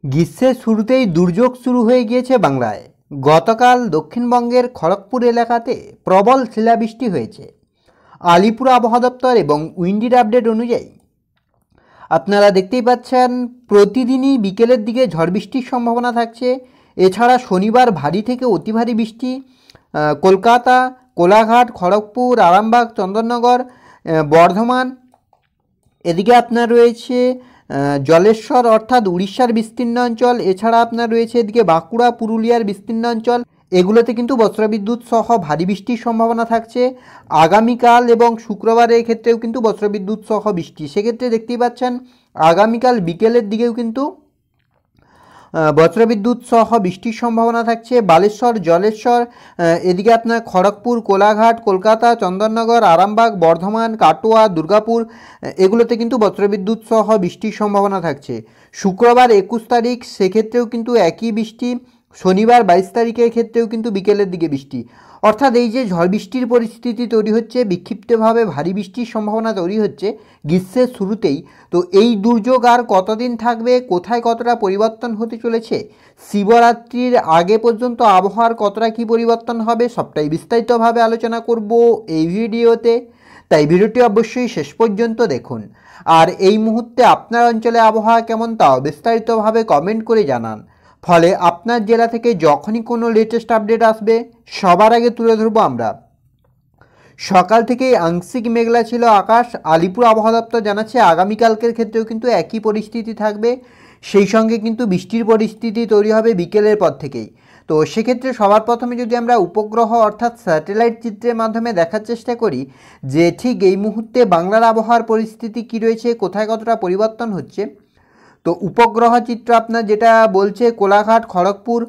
গ্রীষ্মের শুরুতেই দুর্যোগ শুরু হয়ে গিয়েছে বাংলায়। গতকাল দক্ষিণবঙ্গের খড়গপুর এলাকাতে প্রবল শিলাবৃষ্টি হয়েছে। আলিপুর আবহাওয়া দপ্তর এবং উইন্ডির আপডেট অনুযায়ী আপনারা দেখতেই পাচ্ছেন প্রতিদিনই বিকেলের দিকে ঝড় বৃষ্টির সম্ভাবনা থাকছে। এছাড়া শনিবার ভারী থেকে অতি ভারী বৃষ্টি কলকাতা, কোলাঘাট, খড়গপুর, আরামবাগ, চন্দননগর, বর্ধমান, এদিকে আপনার রয়েছে জলেশ্বর অর্থাৎ উড়িষ্যার বিস্তীর্ণ অঞ্চল। এছাড়া আপনার রয়েছে এদিকে বাঁকুড়া, পুরুলিয়ার বিস্তীর্ণ অঞ্চল। এগুলোতে কিন্তু বজ্রবিদ্যুৎ সহ ভারী বৃষ্টির সম্ভাবনা থাকছে। আগামীকাল এবং শুক্রবারের ক্ষেত্রেও কিন্তু বজ্রবিদ্যুৎ সহ বৃষ্টি। সেক্ষেত্রে দেখতেই পাচ্ছেন আগামীকাল বিকেলের দিকেও কিন্তু বজ্রবিদ্যুৎ সহ বৃষ্টির সম্ভাবনা থাকছে। বালেশ্বর, জলেশ্বর, এদিকে আপনার খড়গপুর, কোলাঘাট, কলকাতা, চন্দননগর, আরামবাগ, বর্ধমান, কাটোয়া, দুর্গাপুর, এগুলোতে কিন্তু বজ্রবিদ্যুৎ সহ বৃষ্টির সম্ভাবনা থাকছে। শুক্রবার 21 তারিখ, সেক্ষেত্রেও কিন্তু একই বৃষ্টি। শনিবার 22 তারিখের ক্ষেত্রেও কিন্তু বিকেলের দিকে বৃষ্টি। অর্থাৎ এই যে ঝড় বৃষ্টির পরিস্থিতি তৈরি হচ্ছে, বিক্ষিপ্তভাবে ভারী বৃষ্টির সম্ভাবনা তৈরি হচ্ছে গ্রীষ্মের শুরুতেই, তো এই দুর্যোগ আর কতদিন থাকবে, কোথায় কতটা পরিবর্তন হতে চলেছে, শিবরাত্রির আগে পর্যন্ত আবহাওয়ার কতটা কী পরিবর্তন হবে, সবটাই বিস্তারিতভাবে আলোচনা করব এই ভিডিওতে। তাই ভিডিওটি অবশ্যই শেষ পর্যন্ত দেখুন। আর এই মুহূর্তে আপনার অঞ্চলে আবহাওয়া কেমন তাও বিস্তারিতভাবে কমেন্ট করে জানান। ফলে আপনার জেলা থেকে যখনই কোনো লেটেস্ট আপডেট আসবে সবার আগে তুলে ধরবো আমরা। সকাল থেকেই আংশিক মেঘলা ছিল আকাশ। আলিপুর আবহাওয়া দপ্তর জানাচ্ছে আগামীকালকের ক্ষেত্রেও কিন্তু একই পরিস্থিতি থাকবে। সেই সঙ্গে কিন্তু বৃষ্টির পরিস্থিতি তৈরি হবে বিকেলের পর থেকেই। তো সেক্ষেত্রে সবার প্রথমে যদি আমরা উপগ্রহ অর্থাৎ স্যাটেলাইট চিত্রের মাধ্যমে দেখার চেষ্টা করি যে ঠিক এই মুহূর্তে বাংলার আবহাওয়ার পরিস্থিতি কী রয়েছে, কোথায় কতটা পরিবর্তন হচ্ছে, তো উপগ্রহ চিত্র আপনার যেটা বলছে কোলাঘাট, খড়গপুর,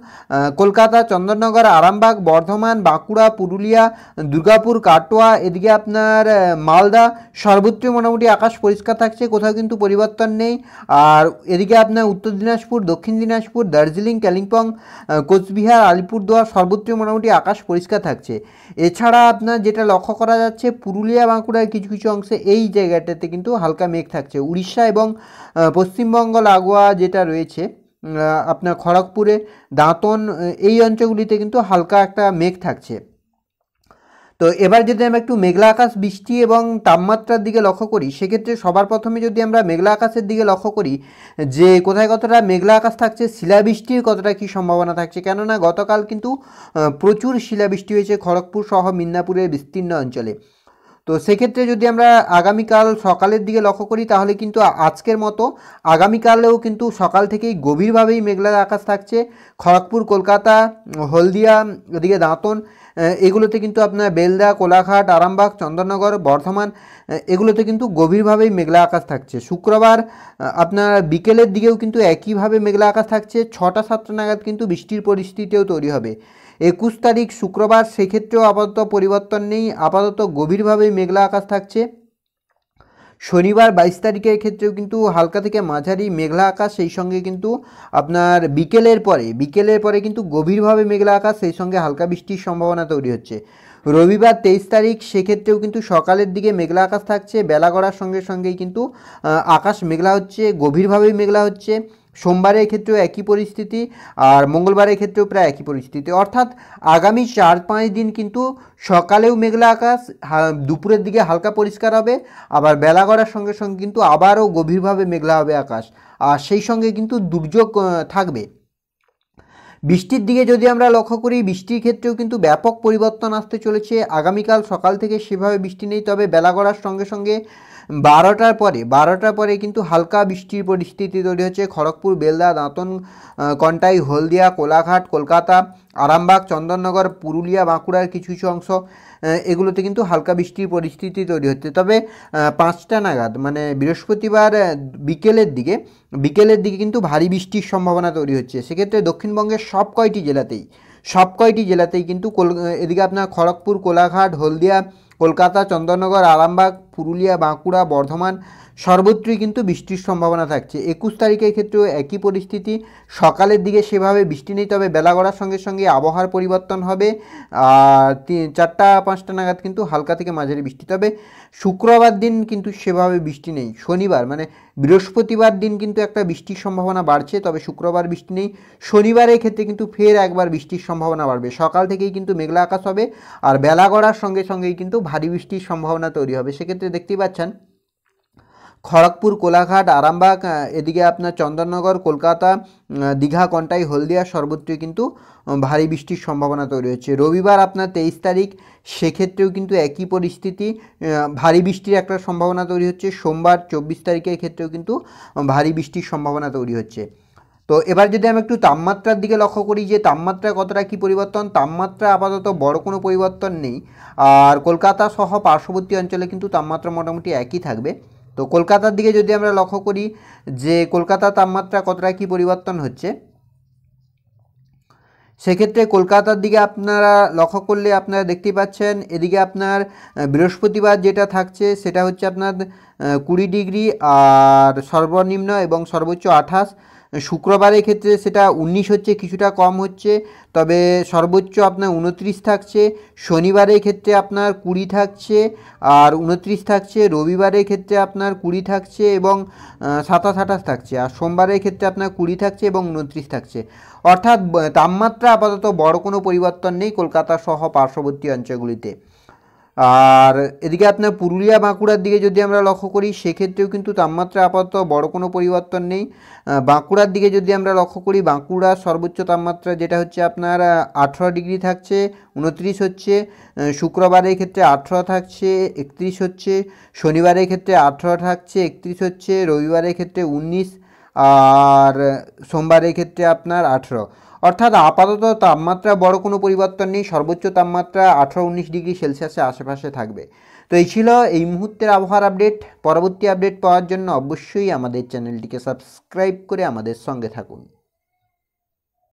কলকাতা, চন্দননগর, আরামবাগ, বর্ধমান, বাঁকুড়া, পুরুলিয়া, দুর্গাপুর, কাটোয়া, এদিকে আপনার মালদা, সর্বত্রই মোটামুটি আকাশ পরিষ্কার থাকছে, কোথাও কিন্তু পরিবর্তন নেই। আর এদিকে আপনার উত্তর দিনাজপুর, দক্ষিণ দিনাজপুর, দার্জিলিং, কালিম্পং, কোচবিহার, আলিপুরদুয়ার, সর্বত্রই মোটামুটি আকাশ পরিষ্কার থাকছে। এছাড়া আপনার যেটা লক্ষ্য করা যাচ্ছে পুরুলিয়া, বাঁকুড়ার কিছু কিছু অংশে এই জায়গাটাতে কিন্তু হালকা মেঘ থাকছে। উড়িষ্যা এবং পশ্চিমবঙ্গ লাগোয়া যেটা রয়েছে আপনার খড়গপুরে, দাঁতন, এই অঞ্চলগুলিতে কিন্তু হালকা একটা মেঘ থাকছে। তো এবার যদি আমরা একটু মেঘলা আকাশ, বৃষ্টি এবং তাপমাত্রার দিকে লক্ষ্য করি, সেক্ষেত্রে সবার প্রথমে যদি আমরা মেঘলা আকাশের দিকে লক্ষ্য করি যে কোথায় কতটা মেঘলা আকাশ থাকছে, শিলাবৃষ্টির কতটা কী সম্ভাবনা থাকছে, কেননা গতকাল কিন্তু প্রচুর শিলাবৃষ্টি হয়েছে খড়গপুর সহ মিদনাপুরের বিস্তীর্ণ অঞ্চলে। তো সেক্ষেত্রে যদি আমরা আগামীকাল সকালের দিকে লক্ষ্য করি তাহলে কিন্তু আজকের মতো আগামীকালেও কিন্তু সকাল থেকেই গভীরভাবেই মেঘলা আকাশ থাকছে। খড়গপুর, কলকাতা, হলদিয়া, ওদিকে দাঁতন, এগুলোতে কিন্তু আপনার বেলদা, কোলাঘাট, আরামবাগ, চন্দননগর, বর্ধমান, এগুলোতে কিন্তু গভীরভাবেই মেঘলা আকাশ থাকছে। শুক্রবার আপনার বিকেলের দিকেও কিন্তু একইভাবে মেঘলা আকাশ থাকছে। 6টা-7টা নাগাদ কিন্তু বৃষ্টির পরিস্থিতিও তৈরি হবে। 21 তারিখ শুক্রবার, সেক্ষেত্রেও আপাতত পরিবর্তন নেই, আপাতত গভীরভাবে মেঘলা আকাশ থাকছে। শনিবার 22 তারিখের ক্ষেত্রেও কিন্তু হালকা থেকে মাঝারি মেঘলা আকাশ, সেই সঙ্গে কিন্তু আপনার বিকেলের পরে কিন্তু গভীরভাবে মেঘলা আকাশ, সেই সঙ্গে হালকা বৃষ্টির সম্ভাবনা তৈরি হচ্ছে। রবিবার 23 তারিখ, সেক্ষেত্রেও কিন্তু সকালের দিকে মেঘলা আকাশ থাকছে, বেলা গড়ার সঙ্গে সঙ্গেই কিন্তু আকাশ মেঘলা হচ্ছে, গভীরভাবেই মেঘলা হচ্ছে। সোমবারের ক্ষেত্রেও একই পরিস্থিতি, আর মঙ্গলবারের ক্ষেত্রেও প্রায় একই পরিস্থিতি। অর্থাৎ আগামী 4-5 দিন কিন্তু সকালেও মেঘলা আকাশ, দুপুরের দিকে হালকা পরিষ্কার হবে, আবার বেলা গড়ার সঙ্গে সঙ্গে কিন্তু আবারও গভীরভাবে মেঘলা হবে আকাশ, আর সেই সঙ্গে কিন্তু দুর্যোগ থাকবে। বৃষ্টির দিকে যদি আমরা লক্ষ্য করি, বৃষ্টির ক্ষেত্রেও কিন্তু ব্যাপক পরিবর্তন আসতে চলেছে। আগামীকাল সকাল থেকে সেভাবে বৃষ্টি নেই, তবে বেলা গড়ার সঙ্গে সঙ্গে 12টার পরে কিন্তু হালকা বৃষ্টির পরিস্থিতি তৈরি হচ্ছে। খড়গপুর, বেলদা, দাঁতন, কন্টাই, হলদিয়া, কোলাঘাট, কলকাতা, আরামবাগ, চন্দননগর, পুরুলিয়া, বাঁকুড়ার কিছু কিছু অংশ, এগুলোতে কিন্তু হালকা বৃষ্টির পরিস্থিতি তৈরি হচ্ছে। তবে 5টা নাগাদ মানে বৃহস্পতিবার বিকেলের দিকে কিন্তু ভারী বৃষ্টির সম্ভাবনা তৈরি হচ্ছে। সেক্ষেত্রে দক্ষিণবঙ্গের সব কয়টি জেলাতেই কিন্তু এদিকে আপনার খড়গপুর, কোলাঘাট, হলদিয়া, কলকাতা, চন্দননগর, আরামবাগ, পুরুলিয়া, বাঁকুড়া, বর্ধমান, সর্বত্রই কিন্তু বৃষ্টির সম্ভাবনা থাকছে। 21 তারিখের ক্ষেত্রেও একই পরিস্থিতি, সকালের দিকে সেভাবে বৃষ্টি নেই, তবে বেলা গড়ার সঙ্গে সঙ্গে আবহাওয়ার পরিবর্তন হবে। আর 4টা-5টা নাগাদ কিন্তু হালকা থেকে মাঝারি বৃষ্টি। তবে শুক্রবার দিন কিন্তু সেভাবে বৃষ্টি নেই। শনিবার মানে বৃহস্পতিবার দিন কিন্তু একটা বৃষ্টির সম্ভাবনা বাড়ছে, তবে শুক্রবার বৃষ্টি নেই। শনিবারের ক্ষেত্রে কিন্তু ফের একবার বৃষ্টির সম্ভাবনা বাড়বে। সকাল থেকেই কিন্তু মেঘলা আকাশ হবে, আর বেলা গড়ার সঙ্গে সঙ্গেই কিন্তু ভারী বৃষ্টির সম্ভাবনা তৈরি হবে। সেক্ষেত্রে দেখতেই পাচ্ছেন খড়গপুর, কোলাঘাট, আরামবাগ, এদিকে আপনার চন্দননগর, কলকাতা, দীঘা, কন্টাই, হলদিয়া সর্বত্রই কিন্তু ভারী বৃষ্টির সম্ভাবনা তৈরি হচ্ছে। রবিবার আপনার 23 তারিখ, সেক্ষেত্রেও কিন্তু একই পরিস্থিতি, ভারী বৃষ্টির একটা সম্ভাবনা তৈরি হচ্ছে। সোমবার 24 তারিখের ক্ষেত্রেও কিন্তু ভারী বৃষ্টির সম্ভাবনা তৈরি হচ্ছে। তো এবার যদি আমি একটু তাপমাত্রার দিকে লক্ষ্য করি যে তাপমাত্রা কতটা কী পরিবর্তন, তাপমাত্রা আপাতত বড় কোনো পরিবর্তন নেই। আর কলকাতা সহ পার্শ্ববর্তী অঞ্চলে কিন্তু তাপমাত্রা মোটামুটি একই থাকবে। তো কলকাতার দিকে যদি আমরা লক্ষ্য করি যে কলকাতার তাপমাত্রা কতটা কী পরিবর্তন হচ্ছে, সেক্ষেত্রে কলকাতার দিকে আপনারা লক্ষ্য করলে আপনারা দেখতেই পাচ্ছেন, এদিকে আপনার বৃহস্পতিবার যেটা থাকছে সেটা হচ্ছে আপনার 20 ডিগ্রি আর সর্বনিম্ন, এবং সর্বোচ্চ 28। শুক্রবারের ক্ষেত্রে সেটা 19 হচ্ছে, কিছুটা কম হচ্ছে, তবে সর্বোচ্চ আপনার 29 থাকছে। শনিবারের ক্ষেত্রে আপনার 20 থাকছে আর 29 থাকছে। রবিবারের ক্ষেত্রে আপনার 20 থাকছে এবং 27-28 থাকছে। আর সোমবারের ক্ষেত্রে আপনার 20 থাকছে এবং 29 থাকছে। অর্থাৎ তাপমাত্রা আপাতত বড় কোনো পরিবর্তন নেই কলকাতা সহ পার্শ্ববর্তী অঞ্চলগুলিতে। আর এদিকে আপনার পুরুলিয়া, বাঁকুড়ার দিকে যদি আমরা লক্ষ্য করি, সেক্ষেত্রেও কিন্তু তাপমাত্রা আপাতত বড় কোনো পরিবর্তন নেই। বাঁকুড়ার দিকে যদি আমরা লক্ষ্য করি, বাঁকুড়ার সর্বোচ্চ তাপমাত্রা যেটা হচ্ছে আপনার 18 ডিগ্রি থাকছে, 29 হচ্ছে। শুক্রবারের ক্ষেত্রে 18 থাকছে, 31 হচ্ছে। শনিবারের ক্ষেত্রে 18 থাকছে, 31 হচ্ছে। রবিবারের ক্ষেত্রে 19 আর সোমবারের ক্ষেত্রে আপনার 18। অর্থাৎ আপাতত তাপমাত্রা বড় কোনো পরিবর্তন নেই। সর্বোচ্চ তাপমাত্রা 18-19 ডিগ্রি সেলসিয়াসের আশেপাশে থাকবে। তো এই ছিল এই মুহূর্তের আবহাওয়ার আপডেট। পরবর্তী আপডেট পাওয়ার জন্য অবশ্যই আমাদের চ্যানেলটিকে সাবস্ক্রাইব করে আমাদের সঙ্গে থাকুন।